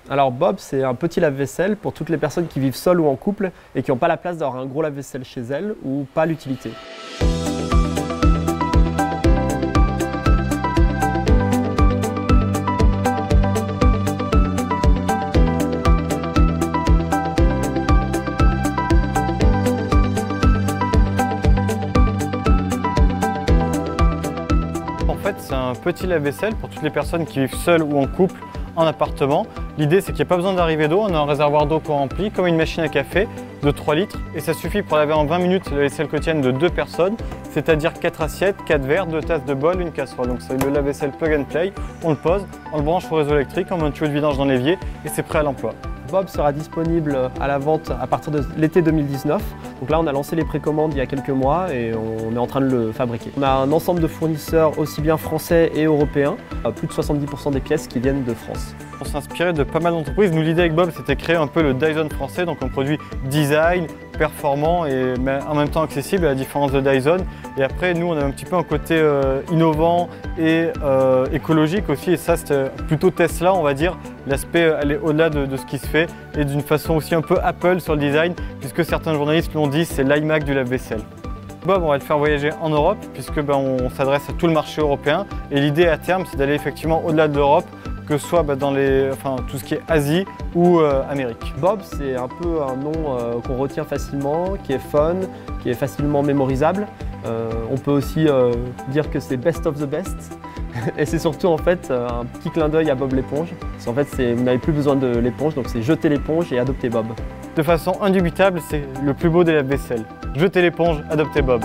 Alors Bob, c'est un petit lave-vaisselle pour toutes les personnes qui vivent seules ou en couple et qui n'ont pas la place d'avoir un gros lave-vaisselle chez elles ou pas l'utilité. En fait, c'est un petit lave-vaisselle pour toutes les personnes qui vivent seules ou en couple en appartement. L'idée, c'est qu'il n'y a pas besoin d'arrivée d'eau, on a un réservoir d'eau qu'on remplit comme une machine à café de 3 litres et ça suffit pour laver en 20 minutes la vaisselle quotidienne de 2 personnes, c'est-à-dire 4 assiettes, 4 verres, 2 tasses de bol, une casserole. Donc c'est le lave-vaisselle plug and play, on le pose, on le branche au réseau électrique, on met un tuyau de vidange dans l'évier et c'est prêt à l'emploi. Bob sera disponible à la vente à partir de l'été 2019. Donc là, on a lancé les précommandes il y a quelques mois et on est en train de le fabriquer. On a un ensemble de fournisseurs aussi bien français et européens, plus de 70% des pièces qui viennent de France. On s'est inspiré de pas mal d'entreprises. Nous, l'idée avec Bob, c'était de créer un peu le Dyson français, donc un produit design, performant mais en même temps accessible à la différence de Dyson. Et après, nous, on a un petit peu un côté innovant et écologique aussi. Et ça, c'était plutôt Tesla, on va dire. L'aspect aller au-delà de ce qui se fait et d'une façon aussi un peu Apple sur le design, puisque certains journalistes l'ont dit, c'est l'iMac du lave-vaisselle. Bob, on va le faire voyager en Europe, puisque on s'adresse à tout le marché européen. Et l'idée à terme, c'est d'aller effectivement au-delà de l'Europe, que ce soit dans tout ce qui est Asie ou Amérique. Bob, c'est un peu un nom qu'on retient facilement, qui est fun, qui est facilement mémorisable. On peut aussi dire que c'est best of the best. Et c'est surtout en fait un petit clin d'œil à Bob l'éponge. Parce qu'en fait, vous n'avez plus besoin de l'éponge, donc c'est jeter l'éponge et adopter Bob. De façon indubitable, c'est le plus beau des lave-vaisselle. Jetez l'éponge, adoptez Bob.